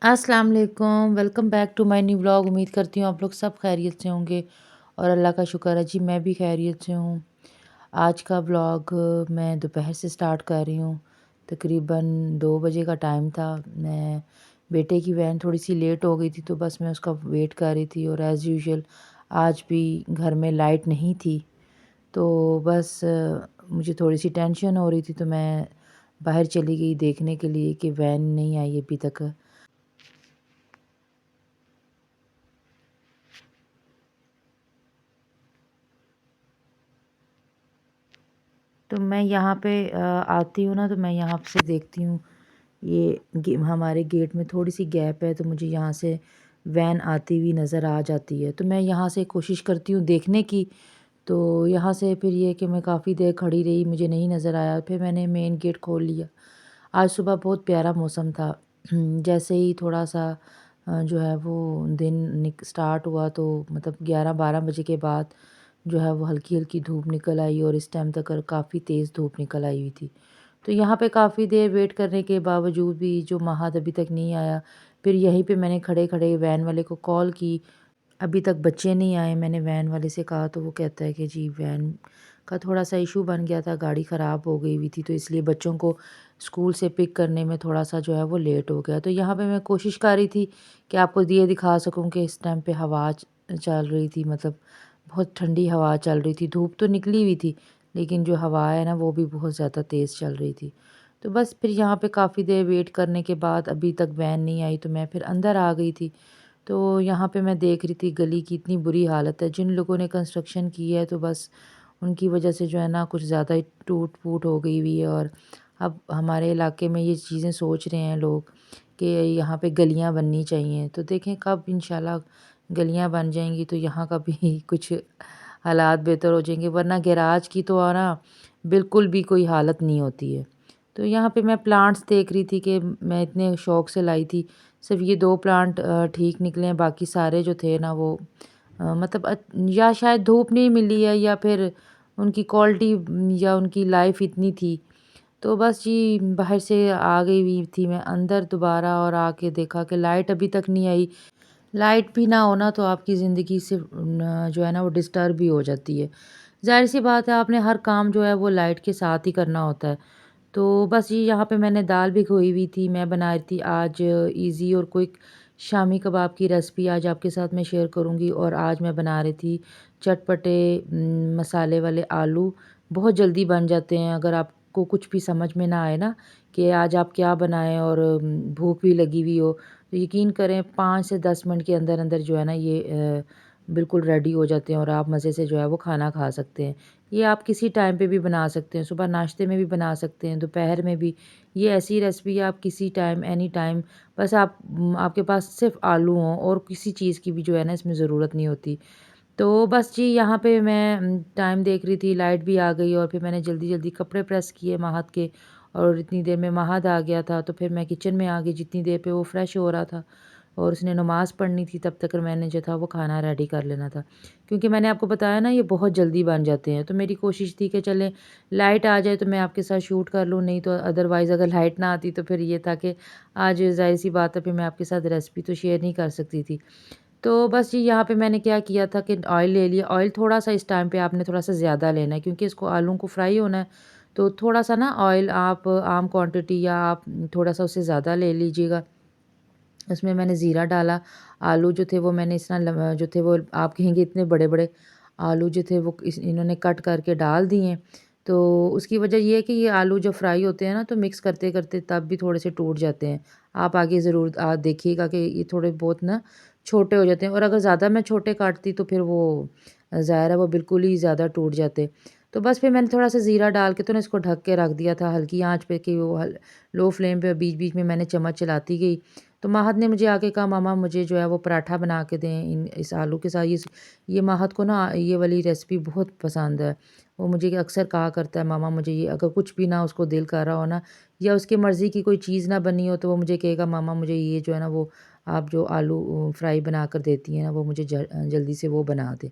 अस्सलाम वालेकुम, welcome back to my new vlog. उम्मीद करती हूँ आप लोग सब खैरियत से होंगे और अल्लाह का शुक्र है जी मैं भी खैरियत से हूँ। आज का व्लॉग मैं दोपहर से स्टार्ट कर रही हूँ। तकरीबन 2 बजे का टाइम था। मैं बेटे की वैन थोड़ी सी लेट हो गई थी तो बस मैं उसका वेट कर रही थी और एज़ यूजुअल आज भी घर में लाइट नहीं थी। तो बस मुझे थोड़ी सी टेंशन हो रही थी तो मैं बाहर चली गई देखने के लिए कि वैन नहीं आई अभी तक। तो मैं यहाँ पे आती हूँ ना तो मैं यहाँ से देखती हूँ ये हमारे गेट में थोड़ी सी गैप है तो मुझे यहाँ से वैन आती हुई नज़र आ जाती है। तो मैं यहाँ से कोशिश करती हूँ देखने की। तो यहाँ से फिर ये कि मैं काफ़ी देर खड़ी रही, मुझे नहीं नज़र आया। फिर मैंने मेन गेट खोल लिया। आज सुबह बहुत प्यारा मौसम था। जैसे ही थोड़ा सा जो है वो दिन स्टार्ट हुआ तो मतलब 11-12 बजे के बाद जो है वो हल्की-हल्की धूप निकल आई और इस टाइम तक काफ़ी तेज़ धूप निकल आई हुई थी। तो यहाँ पे काफ़ी देर वेट करने के बावजूद भी जो महाद अभी तक नहीं आया। फिर यहीं पे मैंने खड़े-खड़े वैन वाले को कॉल की, अभी तक बच्चे नहीं आए। मैंने वैन वाले से कहा तो वो कहता है कि जी वैन का थोड़ा-सा इशू बन गया था, गाड़ी ख़राब हो गई हुई थी तो इसलिए बच्चों को स्कूल से पिक करने में थोड़ा-सा जो है वो लेट हो गया। तो यहाँ पे मैं कोशिश कर रही थी कि आपको ये दिखा सकूँ कि इस टाइम पे हवा चल रही थी, मतलब बहुत ठंडी हवा चल रही थी। धूप तो निकली हुई थी, लेकिन जो हवा है ना वो भी बहुत ज़्यादा तेज़ चल रही थी। तो बस फिर यहाँ पे काफ़ी देर वेट करने के बाद अभी तक वैन नहीं आई तो मैं फिर अंदर आ गई थी। तो यहाँ पे मैं देख रही थी गली की इतनी बुरी हालत है। जिन लोगों ने कंस्ट्रक्शन की है तो बस उनकी वजह से जो है ना कुछ ज़्यादा ही टूट-फूट हो गई हुई है और अब हमारे इलाके में ये चीज़ें सोच रहे हैं लोग कि यहाँ पे गलियाँ बननी चाहिए। तो देखें कब इंशाल्लाह गलियाँ बन जाएँगी तो यहाँ का भी कुछ हालात बेहतर हो जाएँगे, वरना गैराज की तो ना बिल्कुल भी कोई हालत नहीं होती है। तो यहाँ पे मैं प्लांट्स देख रही थी कि मैं इतने शौक से लाई थी। सिर्फ़ ये 2 प्लांट ठीक निकले हैं, बाकी सारे जो थे ना वो मतलब या शायद धूप नहीं मिली है या फिर उनकी क्वालिटी या उनकी लाइफ़ इतनी थी। तो बस जी बाहर से आ गई हुई थी मैं अंदर दोबारा और आके देखा कि लाइट अभी तक नहीं आई। लाइट भी ना हो ना तो आपकी ज़िंदगी से न जो है ना वो डिस्टर्ब भी हो जाती है। ज़ाहिर-सी बात है आपने हर काम जो है वो लाइट के साथ ही करना होता है। तो बस ये यहाँ पे मैंने दाल भिगोई हुई थी, मैं बना रही थी आज ईज़ी और क्विक शामी कबाब की रेसिपी आज आपके साथ मैं शेयर करूँगी। और आज मैं बना रही थी चटपटे मसाले वाले आलू। बहुत जल्दी बन जाते हैं अगर आपको कुछ भी समझ में ना आए ना कि आज आप क्या बनाएँ और भूख भी लगी हुई हो, तो यकीन करें 5 से 10 मिनट के अंदर-अंदर जो है ना ये बिल्कुल रेडी हो जाते हैं और आप मज़े से जो है वो खाना खा सकते हैं। ये आप किसी टाइम पे भी बना सकते हैं, सुबह नाश्ते में भी बना सकते हैं, दोपहर में भी। ये ऐसी रेसिपी आप किसी टाइम, एनी टाइम, बस आपके पास सिर्फ़ आलू हों और किसी चीज़ की भी जो है ना इसमें ज़रूरत नहीं होती। तो बस जी यहाँ पे मैं टाइम देख रही थी, लाइट भी आ गई और फिर मैंने जल्दी-जल्दी कपड़े प्रेस किए महाद के और इतनी देर में महाद आ गया था, तो फिर मैं किचन में आ गई जितनी देर पे वो फ्रेश हो रहा था और उसने नमाज़ पढ़नी थी तब तक मैंने जो था वो खाना रेडी कर लेना था। क्योंकि मैंने आपको बताया ना ये बहुत जल्दी बन जाते हैं, तो मेरी कोशिश थी कि चलें लाइट आ जाए तो मैं आपके साथ शूट कर लूँ, नहीं तो अदरवाइज़ अगर लाइट ना आती तो फिर ये था कि आज ज़ाहिर-सी बात है फिर मैं आपके साथ रेसिपी तो शेयर नहीं कर सकती थी। तो बस जी यहाँ पे मैंने क्या किया था कि ऑयल ले लिया। ऑयल थोड़ा-सा इस टाइम पे आपने थोड़ा-सा ज़्यादा लेना है क्योंकि इसको आलू को फ्राई होना है, तो थोड़ा-सा ना ऑयल आप आम क्वांटिटी या आप थोड़ा-सा उससे ज़्यादा ले लीजिएगा। उसमें मैंने ज़ीरा डाला, आलू जो थे वो मैंने इस तरह जो थे वो आप कहेंगे इतने बड़े-बड़े आलू जो थे वो इन्होंने कट करके डाल दिए। तो उसकी वजह ये है कि ये आलू जब फ्राई होते हैं ना तो मिक्स करते-करते तब भी थोड़े से टूट जाते हैं। आप आगे ज़रूर देखिएगा कि ये थोड़े बहुत ना छोटे हो जाते हैं और अगर ज़्यादा मैं छोटे काटती तो फिर वो ज़ाहिर है वो बिल्कुल ही ज़्यादा टूट जाते। तो बस फिर मैंने थोड़ा-सा ज़ीरा डाल के तो ना इसको ढक के रख दिया था हल्की आँच पे कि वो लो फ्लेम पे बीच-बीच में मैंने चम्मच चलाती गई। तो महद ने मुझे आके कहा मामा मुझे जो है वो पराठा बना के दें इस आलू के साथ। ये महद को ना ये वाली रेसिपी बहुत पसंद है। वो मुझे अक्सर कहा करता है मामा मुझे ये अगर कुछ भी ना उसको दिल कर रहा हो ना या उसकी मर्ज़ी की कोई चीज़ ना बनी हो तो वो मुझे कहेगा मामा मुझे ये जो है ना वो आप जो आलू फ्राई बना कर देती हैं ना वो मुझे जल्दी से वो बना दें।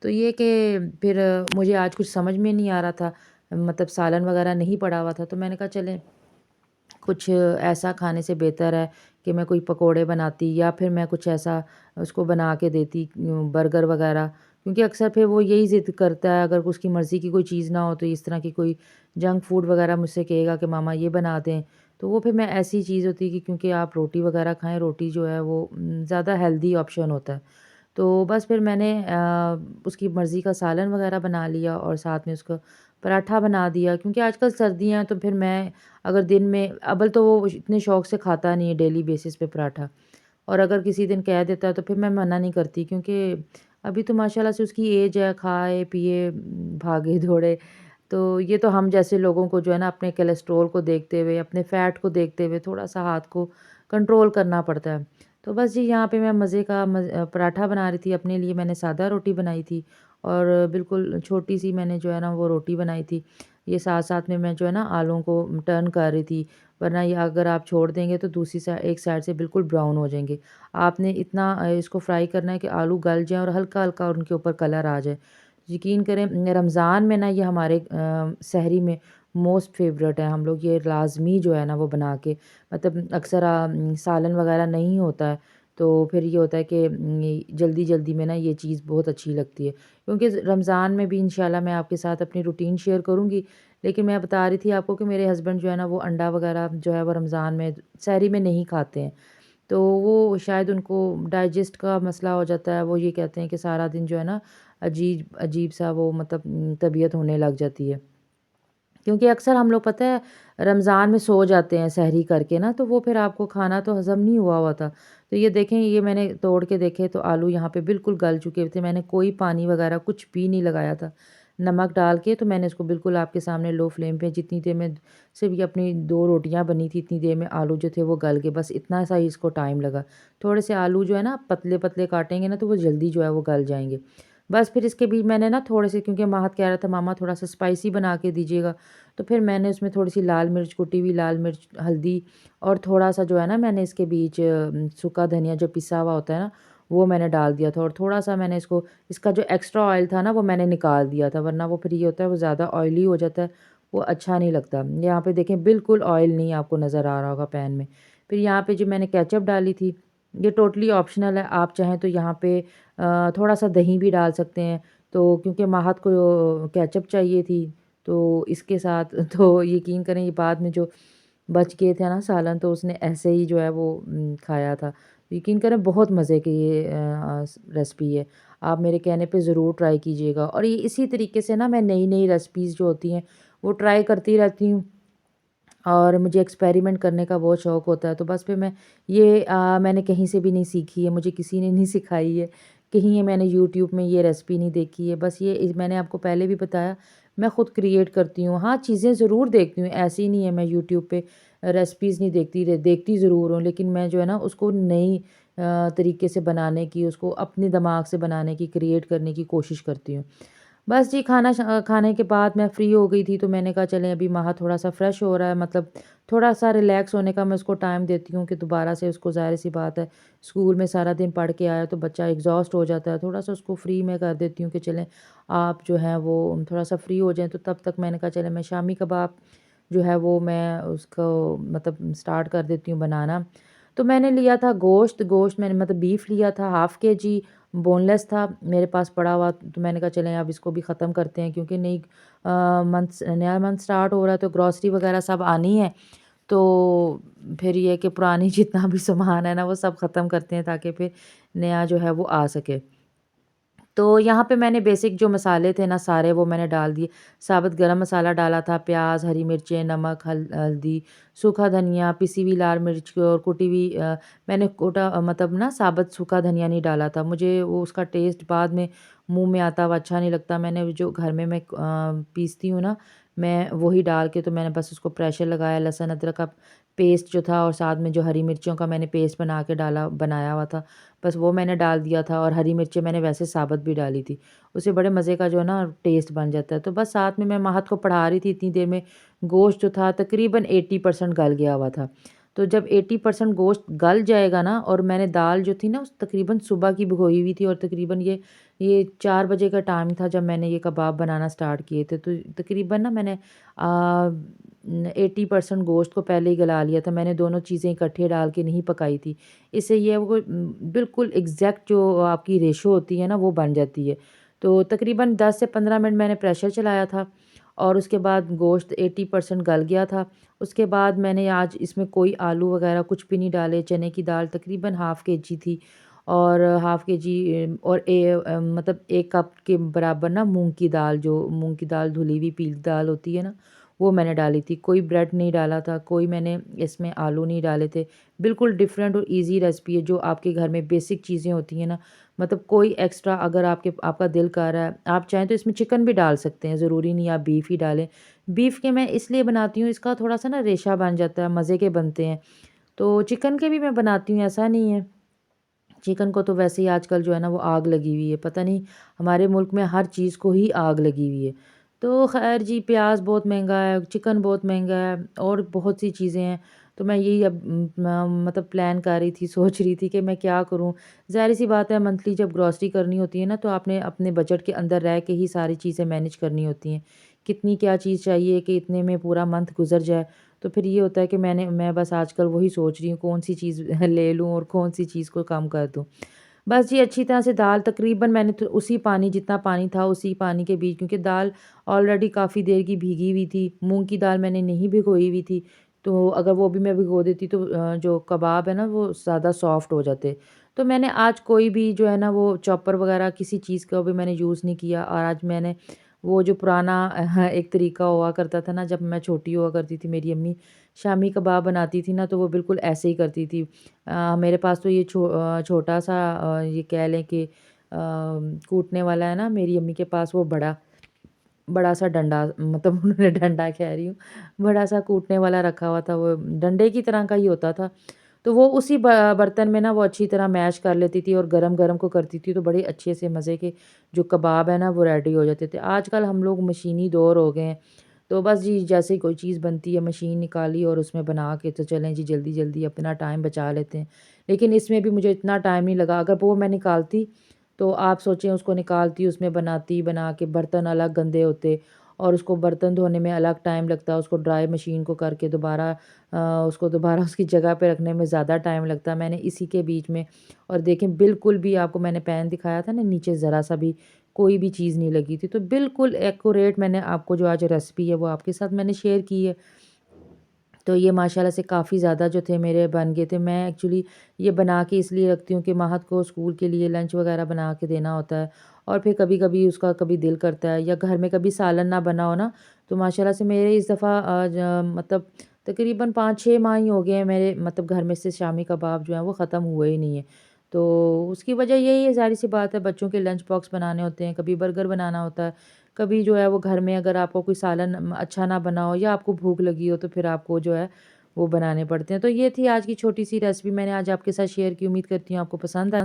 तो ये कि फिर मुझे आज कुछ समझ में नहीं आ रहा था, मतलब सालन वगैरह नहीं पड़ा हुआ था तो मैंने कहा चलें कुछ ऐसा खाने से बेहतर है कि मैं कोई पकोड़े बनाती या फिर मैं कुछ ऐसा उसको बना के देती बर्गर वगैरह, क्योंकि अक्सर फिर वो यही ज़िद करता है, अगर उसकी मर्ज़ी की कोई चीज़ ना हो तो इस तरह की कोई जंक फूड वगैरह मुझसे कहेगा कि मामा ये बना दें। तो वो फिर मैं ऐसी चीज़ होती है कि क्योंकि आप रोटी वगैरह खाएँ, रोटी जो है वो ज़्यादा हेल्दी ऑप्शन होता है। तो बस फिर मैंने उसकी मर्ज़ी का सालन वगैरह बना लिया और साथ में उसको पराठा बना दिया, क्योंकि आजकल सर्दियाँ हैं तो फिर मैं अगर दिन में अव्वल तो वो इतने शौक से खाता नहीं है डेली बेसिस पे पराठा, और अगर किसी दिन कह देता है तो फिर मैं मना नहीं करती, क्योंकि अभी तो माशाल्लाह से उसकी एज है, खाए पिए भागे दौड़े। तो ये तो हम जैसे लोगों को जो है ना अपने कोलेस्ट्रॉल को देखते हुए, अपने फ़ैट को देखते हुए थोड़ा-सा हाथ को कंट्रोल करना पड़ता है। तो बस जी यहाँ पे मैं मज़े का पराठा बना रही थी, अपने लिए मैंने सादा रोटी बनाई थी और बिल्कुल छोटी-सी मैंने जो है ना वो रोटी बनाई थी। ये साथ-साथ में मैं जो है ना आलूओं को टर्न कर रही थी, वरना ये अगर आप छोड़ देंगे तो दूसरी एक साइड से बिल्कुल ब्राउन हो जाएँगे। आपने इतना इसको फ्राई करना है कि आलू गल जाएँ और हल्का-हल्का उनके ऊपर कलर आ जाए। यकीन करें रमज़ान में ना ये हमारे सहरी में मोस्ट फ़ेवरेट है। हम लोग ये लाज़मी जो है ना वो बना के, मतलब अक्सर सालन वग़ैरह नहीं होता है, तो फिर ये होता है कि जल्दी-जल्दी में ना ये चीज़ बहुत अच्छी लगती है। क्योंकि रमज़ान में भी इंशाल्लाह मैं आपके साथ अपनी रूटीन शेयर करूँगी। लेकिन मैं बता रही थी आपको कि मेरे हस्बैंड जो है ना वो अंडा वग़ैरह जो है वो रमज़ान में सहरी में नहीं खाते हैं। तो वो शायद उनको डाइजेस्ट का मसला हो जाता है। वो ये कहते हैं कि सारा दिन जो है ना अजीब-सा वो मतलब तबीयत होने लग जाती है। क्योंकि अक्सर हम लोग पता है रमज़ान में सो जाते हैं सहरी करके ना, तो वो फिर आपको खाना तो हज़म नहीं हुआ हुआ था। तो ये देखें, ये मैंने तोड़ के देखे तो आलू यहाँ पे बिल्कुल गल चुके थे। मैंने कोई पानी वग़ैरह कुछ भी नहीं लगाया था। नमक डाल के तो मैंने इसको बिल्कुल आपके सामने लो फ्लेम पे जितनी देर में सिर्फ़ ये अपनी 2 रोटियाँ बनी थी, इतनी देर में आलू जो थे वो गल गए। बस इतना सा ही इसको टाइम लगा। थोड़े से आलू जो है ना पतले-पतले काटेंगे ना तो वो जल्दी जो है वो गल जाएँगे। बस फिर इसके बीच मैंने ना थोड़े से, क्योंकि महत कह रहा था मामा थोड़ा-सा स्पाइसी बना के दीजिएगा, तो फिर मैंने उसमें थोड़ी-सी लाल मिर्च, कुटी हुई लाल मिर्च, हल्दी और थोड़ा-सा जो है ना मैंने इसके बीच सूखा धनिया जो पिसा हुआ होता है ना, वो मैंने डाल दिया था और थोड़ा-सा मैंने इसका जो एक्स्ट्रा ऑयल था ना वो मैंने निकाल दिया था, वरना वो फिर ये होता है वो ज़्यादा ऑयली हो जाता है, वो अच्छा नहीं लगता। यहाँ पे देखें बिल्कुल ऑयल नहीं आपको नज़र आ रहा होगा पैन में। फिर यहाँ पे जो मैंने केचअप डाली थी, ये टोटली ऑप्शनल है, आप चाहें तो यहाँ पे थोड़ा-सा दही भी डाल सकते हैं। तो क्योंकि महत को केचअप चाहिए थी, तो इसके साथ तो यकीन करें ये बाद में जो बच गए थे ना सालन, तो उसने ऐसे ही जो है वो खाया था। यकीन करें बहुत मज़े की ये रेसिपी है। आप मेरे कहने पे ज़रूर ट्राई कीजिएगा और ये इसी तरीके से ना मैं नई-नई रेसिपीज़ जो होती हैं वो ट्राई करती रहती हूँ। और मुझे एक्सपेरिमेंट करने का बहुत शौक होता है, तो बस फिर मैंने कहीं से भी नहीं सीखी है, मुझे किसी ने नहीं सिखाई है, कहीं ये मैंने यूट्यूब में ये रेसिपी नहीं देखी है। बस मैंने आपको पहले भी बताया, मैं ख़ुद क्रिएट करती हूँ। हाँ, चीज़ें ज़रूर देखती हूँ, ऐसी नहीं है मैं यूट्यूब पे रेसिपीज़ नहीं देखती ज़रूर हूँ, लेकिन मैं जो है ना उसको नई तरीके से बनाने की, उसको अपने दिमाग से बनाने की, क्रिएट करने की कोशिश करती हूँ। बस जी खाने के बाद मैं फ्री हो गई थी, तो मैंने कहा चलें अभी माह थोड़ा-सा फ्रेश हो रहा है, मतलब थोड़ा-सा रिलैक्स होने का मैं उसको टाइम देती हूँ कि दोबारा से उसको, ज़ाहिर-सी बात है स्कूल में सारा दिन पढ़ के आया तो बच्चा एग्ज़ॉस्ट हो जाता है, थोड़ा-सा उसको फ्री मैं कर देती हूँ कि चलें आप जो हैं वो थोड़ा-सा फ्री हो जाएँ। तो तब तक मैंने कहा चलें मैं शामी कबाब जो है वो मैं उसको मतलब स्टार्ट कर देती हूँ बनाना। तो मैंने लिया था गोश्त मैंने मतलब बीफ लिया था, हाफ़ केजी बोनलेस था मेरे पास पड़ा हुआ, तो मैंने कहा चलें अब इसको भी ख़त्म करते हैं, क्योंकि नया मंथ स्टार्ट हो रहा है तो ग्रॉसरी वगैरह सब आनी है। तो फिर ये है कि पुरानी जितना भी सामान है ना वो सब ख़त्म करते हैं ताकि फिर नया जो है वो आ सके। तो यहाँ पे मैंने बेसिक जो मसाले थे ना सारे वो मैंने डाल दिए। साबुत गरम मसाला डाला था, प्याज़, हरी मिर्चें, नमक, हल्दी, सूखा धनिया, पिसी हुई लाल मिर्च और कुटी हुई मैंने मतलब ना साबुत सूखा धनिया नहीं डाला था। मुझे वो उसका टेस्ट बाद में मुँह में आता हुआ अच्छा नहीं लगता। मैंने जो घर में मैं पीसती हूँ ना, मैं वही डाल के तो मैंने बस उसको प्रेशर लगाया, लहसुन अदरक का पेस्ट जो था और साथ में जो हरी मिर्चों का मैंने पेस्ट बना के बनाया हुआ था, बस वो मैंने डाल दिया था और हरी मिर्चें मैंने वैसे साबुत भी डाली थी। उससे बड़े मज़े का जो है ना टेस्ट बन जाता है। तो बस साथ में मैं महत को पढ़ा रही थी, इतनी देर में गोश्त जो था तकरीबन 80% गल गया हुआ था। तो जब 80% गोश्त गल जाएगा ना, और मैंने दाल जो थी ना उस तकरीबन सुबह की भिगोई हुई थी और तकरीबन ये 4 बजे का टाइम था जब मैंने ये कबाब बनाना स्टार्ट किए थे। तो तकरीबन ना मैंने 80% गोश्त को पहले ही गला लिया था। मैंने दोनों चीज़ें इकट्ठे डाल के नहीं पकाई थी। इससे ये वो बिल्कुल एग्ज़ैक्ट जो आपकी रेशो होती है ना वो बन जाती है। तो तकरीबन 10 से 15 मिनट मैंने प्रेशर चलाया था और उसके बाद गोश्त 80% गल गया था। उसके बाद मैंने आज इसमें कोई आलू वग़ैरह कुछ भी नहीं डाले, चने की दाल तकरीबन हाफ़ केजी थी और हाफ़ केजी और मतलब 1 कप के बराबर ना मूँग की दाल धुली हुई पीली दाल होती है ना, वो मैंने डाली थी। कोई ब्रेड नहीं डाला था, कोई मैंने इसमें आलू नहीं डाले थे। बिल्कुल डिफ़रेंट और ईज़ी रेसिपी है जो आपके घर में बेसिक चीज़ें होती हैं ना, मतलब कोई एक्स्ट्रा अगर आपका दिल कर रहा है, आप चाहें तो इसमें चिकन भी डाल सकते हैं, ज़रूरी नहीं आप बीफ ही डालें। बीफ के मैं इसलिए बनाती हूँ, इसका थोड़ा-सा ना रेशा बन जाता है, मज़े के बनते हैं। तो चिकन के भी मैं बनाती हूँ, ऐसा नहीं है। चिकन को तो वैसे ही आजकल जो है ना वो आग लगी हुई है। पता नहीं हमारे मुल्क में हर चीज़ को ही आग लगी हुई है। तो ख़ैर जी प्याज़ बहुत महँगा है, चिकन बहुत महँगा है और बहुत सी चीज़ें हैं। तो मैं यही अब मतलब प्लान कर रही थी, सोच रही थी कि मैं क्या करूँ? ज़ाहिर-सी बात है मंथली जब ग्रॉसरी करनी होती है ना तो आपने अपने बजट के अंदर रह के ही सारी चीज़ें मैनेज करनी होती हैं। कितनी क्या चीज़ चाहिए कि इतने में पूरा मंथ गुज़र जाए। तो फिर ये होता है कि मैं बस आजकल वही सोच रही हूँ कौन-सी चीज़ ले लूँ और कौन-सी चीज़ को कम कर दूँ। बस जी अच्छी तरह से दाल तकरीबन मैंने तो उसी पानी जितना पानी था उसी पानी के बीच क्योंकि दाल ऑलरेडी काफ़ी देर की भीगी हुई थी। मूँग की दाल मैंने नहीं भिगोई हुई थी, तो अगर वो भी मैं भिगो देती तो जो कबाब है ना वो ज़्यादा सॉफ्ट हो जाते। तो मैंने आज कोई भी जो है ना वो चॉपर वग़ैरह किसी चीज़ का भी मैंने यूज़ नहीं किया और आज मैंने वो जो पुराना एक तरीका हुआ करता था ना जब मैं छोटी हुआ करती थी मेरी अम्मी शामी कबाब बनाती थी ना तो वो बिल्कुल ऐसे ही करती थी। मेरे पास तो ये छोटा-सा ये कह लें कि कूटने वाला है ना मेरी अम्मी के पास वो बड़ा-सा डंडा मतलब उन्होंने डंडा कह रही हूँ, बड़ा-सा कूटने वाला रखा हुआ था वो डंडे की तरह का ही होता था। तो वो उसी बर्तन में ना वो अच्छी तरह मैश कर लेती थी और गरम-गरम को करती थी तो बड़े अच्छे से मज़े के जो कबाब है ना वो रेडी हो जाते थे। आजकल हम लोग मशीनी दौर हो गए हैं, तो बस जी जैसे ही कोई चीज़ बनती है मशीन निकाली और उसमें बना के तो चलें जी जल्दी-जल्दी अपना टाइम बचा लेते हैं। लेकिन इसमें भी मुझे इतना टाइम नहीं लगा, अगर वो मैं निकालती तो आप सोचें उसको निकालती, उसमें बनाती, बना के बर्तन अलग गंदे होते और उसको बर्तन धोने में अलग टाइम लगता, उसको ड्राई मशीन को करके उसको दोबारा उसकी जगह पे रखने में ज़्यादा टाइम लगता। मैंने इसी के बीच में और देखें बिल्कुल भी आपको मैंने पैन दिखाया था ना नीचे ज़रा-सा भी कोई भी चीज़ नहीं लगी थी। तो बिल्कुल एक्यूरेट मैंने आपको जो आज रेसिपी है वो आपके साथ मैंने शेयर की है। तो ये माशाल्लाह से काफ़ी ज़्यादा जो थे मेरे बन गए थे। मैं एक्चुअली ये बना के इसलिए रखती हूँ कि महत को स्कूल के लिए लंच वग़ैरह बना के देना होता है और फिर कभी-कभी उसका कभी दिल करता है या घर में कभी सालन ना बना हो ना, तो माशाल्लाह से मेरे इस दफ़ा मतलब तकरीबन 5-6 माह ही हो गए हैं मेरे मतलब घर में से शामी कबाब जो हैं वो ख़त्म हुए ही नहीं है। तो उसकी वजह यही है ज़ाहिर-सी बात है बच्चों के लंच बॉक्स बनाने होते हैं, कभी बर्गर बनाना होता है, कभी जो है वो घर में अगर आपको कोई सालन अच्छा ना बना हो या आपको भूख लगी हो तो फिर आपको जो है वो बनाने पड़ते हैं। तो ये थी आज की छोटी-सी रेसिपी मैंने आज आपके साथ शेयर की। उम्मीद करती हूँ आपको पसंद आए।